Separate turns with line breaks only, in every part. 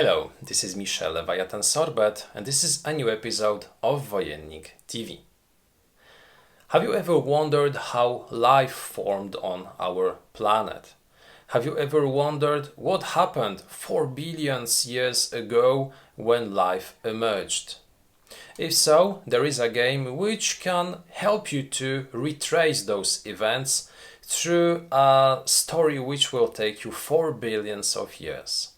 Hello, this is Michel Leviathan Sorbet, and this is a new episode of Wojennik TV. Have you ever wondered how life formed on our planet? Have you ever wondered what happened 4 billion years ago when life emerged? If so, there is a game which can help you to retrace those events through a story which will take you 4 billion of years.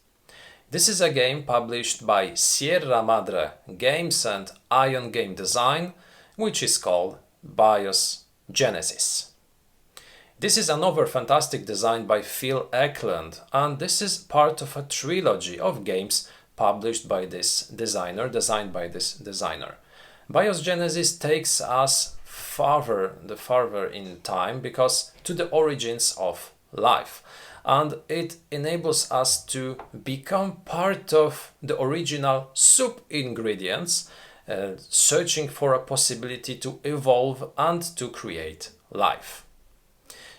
This is a game published by Sierra Madre Games and Ion Game Design, which is called BIOS Genesis. This is another fantastic design by Phil Eklund, and this is part of a trilogy of games published by this designer, designed by this designer. BIOS Genesis takes us farther in time because to the origins of life. And it enables us to become part of the original soup ingredients, searching for a possibility to evolve and to create life.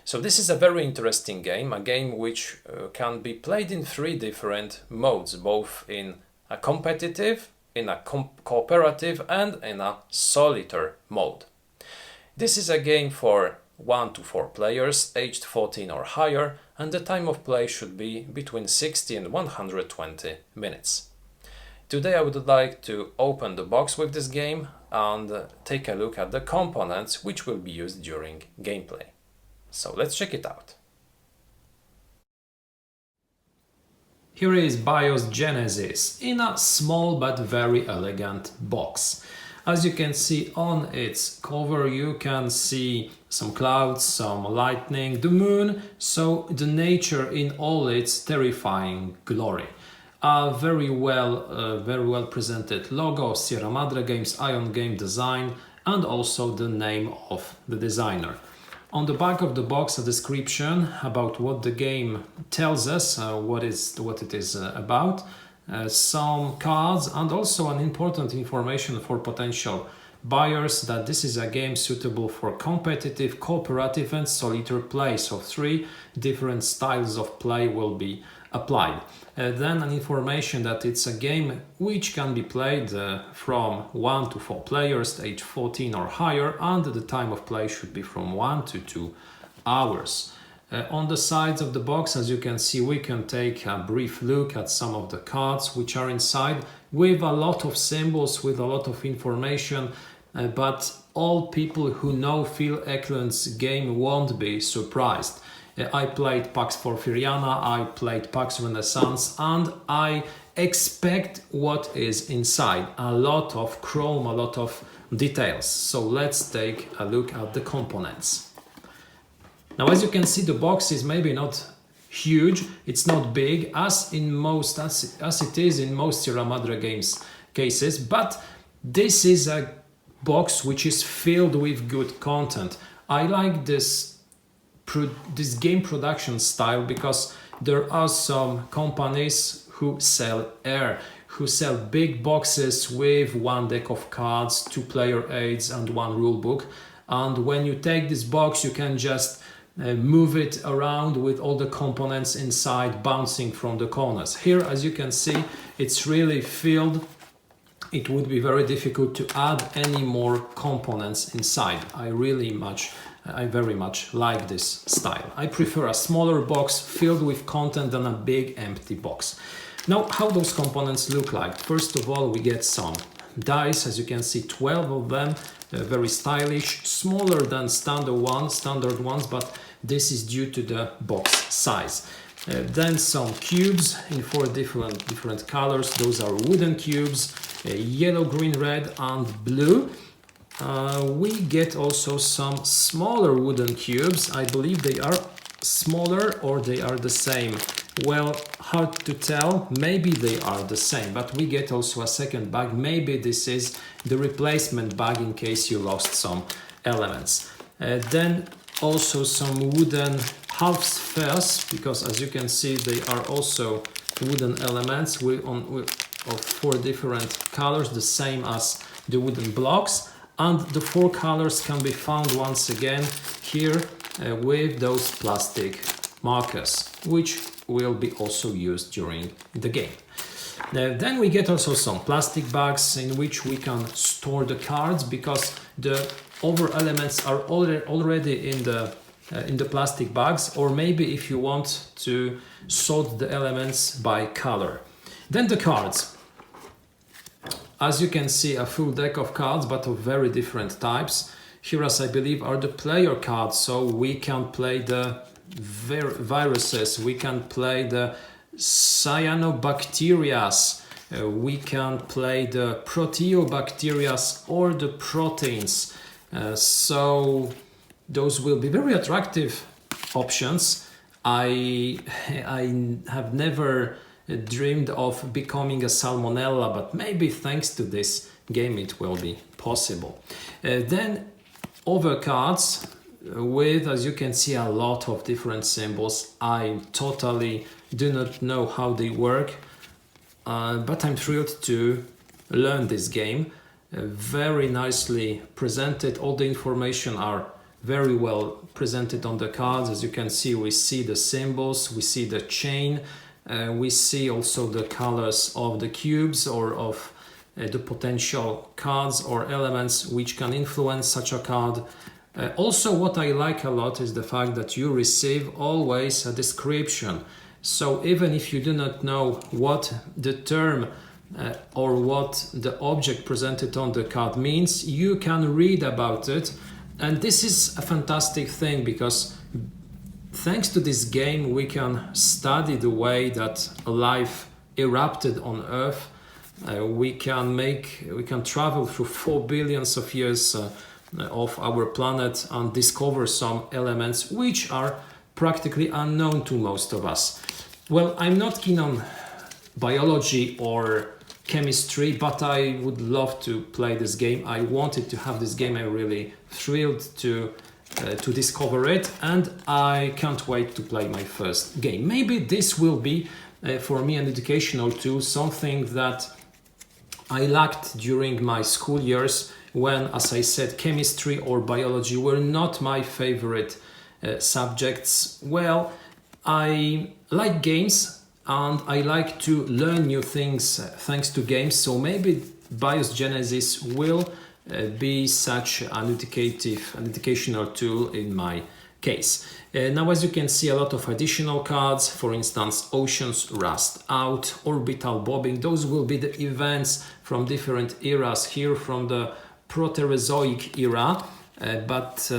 So this is a very interesting game, a game which can be played in 3 different modes, both in a competitive, in a cooperative and in a solitaire mode. This is a game for 1 to 4 players, aged 14 or higher, and the time of play should be between 60 and 120 minutes. Today I would like to open the box with this game and take a look at the components which will be used during gameplay. So let's check it out. Here is BIOS Genesis in a small but very elegant box. As you can see on its cover, you can see some clouds, some lightning, the moon, so the nature in all its terrifying glory. A very well presented logo, Sierra Madre Games, Ion Game Design, and also the name of the designer. On the back of the box, a description about what the game tells us, what it is about. Some cards and also an important information for potential buyers that this is a game suitable for competitive, cooperative and solitaire play. So 3 different styles of play will be applied. Then an information that it's a game which can be played from 1 to 4 players, age 14 or higher, and the time of play should be from 1 to 2 hours. On the sides of the box, as you can see, we can take a brief look at some of the cards which are inside with a lot of symbols, with a lot of information, but all people who know Phil Eklund's game won't be surprised. I played Pax Porfiriana, I played Pax Renaissance, and I expect what is inside. A lot of chrome, a lot of details. So let's take a look at the components. Now, as you can see, the box is maybe not huge, it's not big as it is in most Sierra Madre Games cases, but this is a box which is filled with good content. I like this game production style because there are some companies who sell air, who sell big boxes with 1 deck of cards, 2 player aids and 1 rule book. And when you take this box, you can just move it around with all the components inside bouncing from the corners. Here, as you can see, it's really filled. It would be very difficult to add any more components inside. I very much like this style. I prefer a smaller box filled with content than a big empty box. Now, how those components look like? First of all, we get some dice, as you can see, 12 of them, very stylish, smaller than standard ones, but this is due to the box size. Then some cubes in 4 different colors. Those are wooden cubes, yellow, green, red and blue. We get also some smaller wooden cubes. I believe they are smaller or they are the same. Well, hard to tell. Maybe they are the same, but we get also a second bag. Maybe this is the replacement bag in case you lost some elements. Then also some wooden half spheres, because as you can see, they are also wooden elements of 4 different colors, the same as the wooden blocks. And the 4 colors can be found once again here with those plastic markers, which will be also used during the game. Then we get also some plastic bags in which we can store the cards, because the other elements are already in the plastic bags, or maybe if you want to sort the elements by color. Then the cards. As you can see, a full deck of cards, but of very different types. Here, as I believe, are the player cards, so we can play the viruses, we can play the cyanobacterias, we can play the proteobacterias or the proteins. So those will be very attractive options. I have never dreamed of becoming a salmonella, but maybe thanks to this game it will be possible. Then other cards with, as you can see, a lot of different symbols. I totally do not know how they work, but I'm thrilled to learn this game. Very nicely presented. All the information are very well presented on the cards. As you can see, we see the symbols, we see the chain, we see also the colors of the cubes or of the potential cards or elements which can influence such a card. Also, what I like a lot is the fact that you receive always a description. So even if you do not know what the term or what the object presented on the card means, you can read about it. And this is a fantastic thing, because thanks to this game we can study the way that life erupted on Earth. We can travel through 4 billion of years of our planet and discover some elements which are practically unknown to most of us. Well, I'm not keen on biology or chemistry, but I would love to play this game. I wanted to have this game. I'm really thrilled to discover it, and I can't wait to play my first game. Maybe this will be for me an educational tool, something that I lacked during my school years when, as I said, chemistry or biology were not my favorite subjects. Well, I like games and I like to learn new things thanks to games, so maybe BIOS Genesis will be such an educational tool in my case. Now, as you can see, a lot of additional cards, for instance, Oceans Rust Out, Orbital Bobbing. Those will be the events from different eras here, from the Proterozoic era, but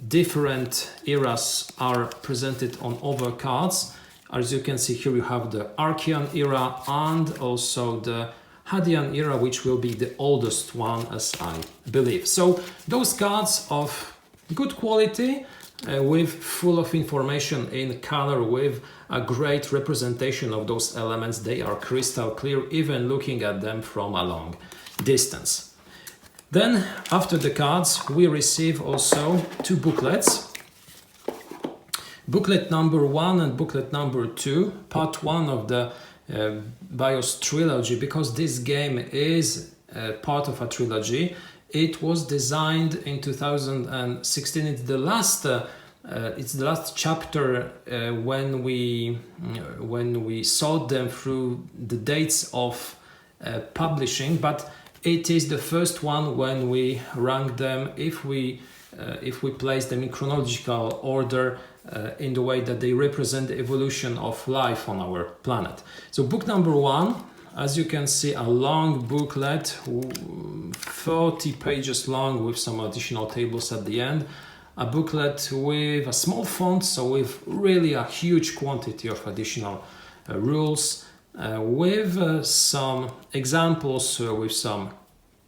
different eras are presented on other cards. As you can see here, you have the Archean era and also the Hadean era, which will be the oldest one, as I believe. So those cards of good quality, with full of information in color, with a great representation of those elements. They are crystal clear, even looking at them from a long distance. Then, after the cards, we receive also two booklets. Booklet number 1 and booklet number 2, part 1 of the BIOS trilogy, because this game is part of a trilogy. It was designed in 2016. It's the last chapter when we sort them through the dates of publishing, but it is the first one when we rank them, if we place them in chronological order, in the way that they represent the evolution of life on our planet. So book number 1, as you can see, a long booklet, 40 pages long, with some additional tables at the end. A booklet with a small font, so with really a huge quantity of additional rules, with some examples, with some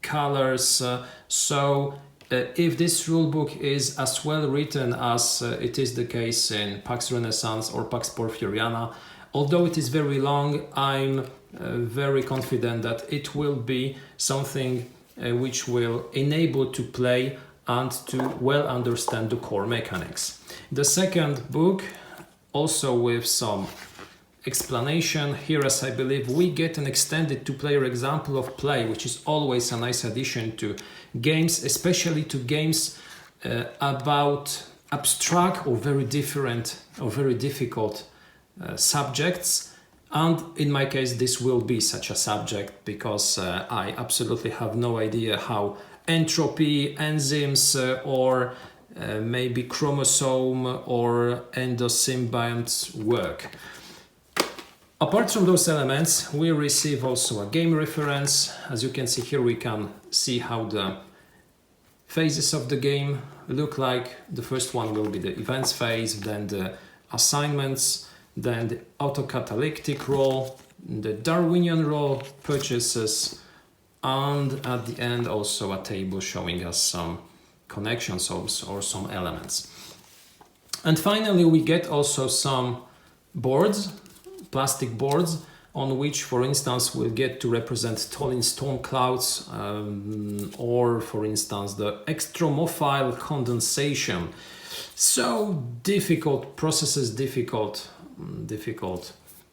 colors. So if this rulebook is as well written as it is the case in Pax Renaissance or Pax Porfiriana, although it is very long, I'm very confident that it will be something which will enable to play and to well understand the core mechanics. The second book, also with some explanation here, as I believe we get an extended two-player example of play, which is always a nice addition to games, especially to games about abstract or very different or very difficult subjects. And in my case, this will be such a subject because I absolutely have no idea how entropy, enzymes, or maybe chromosome or endosymbionts work. Apart from those elements, we receive also a game reference. As you can see here, we can see how the phases of the game look like. The first one will be the events phase, then the assignments, then the autocatalytic roll, the Darwinian roll, purchases, and at the end also a table showing us some connections or some elements. And finally we get also some boards, plastic boards, on which, for instance, we'll get to represent tolling storm clouds, or, for instance, the extremophile condensation. So difficult processes, difficult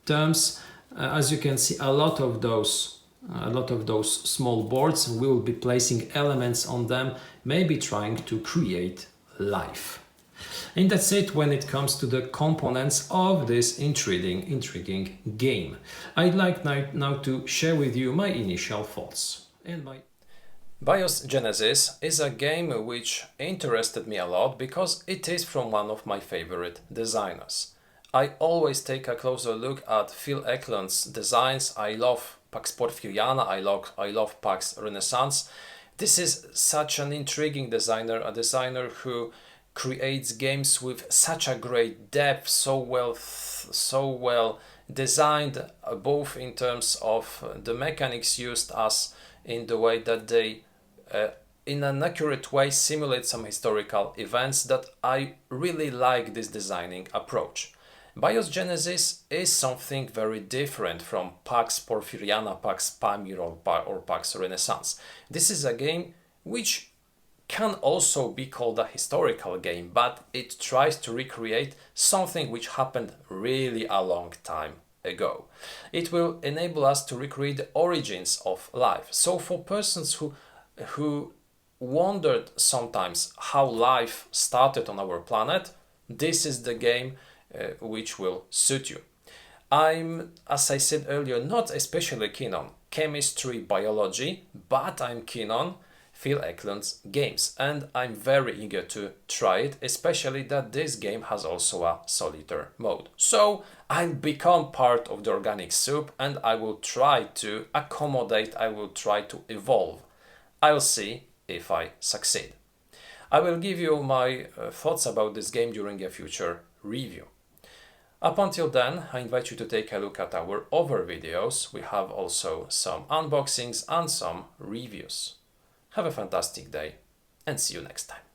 terms. As you can see, a lot of those small boards, we will be placing elements on them, maybe trying to create life. And that's it when it comes to the components of this intriguing game. I'd like now to share with you my initial thoughts. BIOS Genesis is a game which interested me a lot because it is from one of my favorite designers. I always take a closer look at Phil Eklund's designs. I love Pax Porfiriana, I love Pax Renaissance. This is such an intriguing designer, a designer who creates games with such a great depth, so well designed, both in terms of the mechanics used as in the way that they in an accurate way simulate some historical events, that I really like this designing approach. BIOS Genesis is something very different from Pax Porfiriana, Pax Pamir or Pax Renaissance. This is a game which can also be called a historical game, but it tries to recreate something which happened really a long time ago. It will enable us to recreate the origins of life. So for persons who wondered sometimes how life started on our planet, this is the game which will suit you. I'm, as I said earlier, not especially keen on chemistry, biology, but I'm keen on Phil Eklund's games, and I'm very eager to try it, especially that this game has also a solitaire mode. So I'll become part of the organic soup and I will try to accommodate, I will try to evolve. I'll see if I succeed. I will give you my thoughts about this game during a future review. Up until then, I invite you to take a look at our other videos. We have also some unboxings and some reviews. Have a fantastic day and see you next time.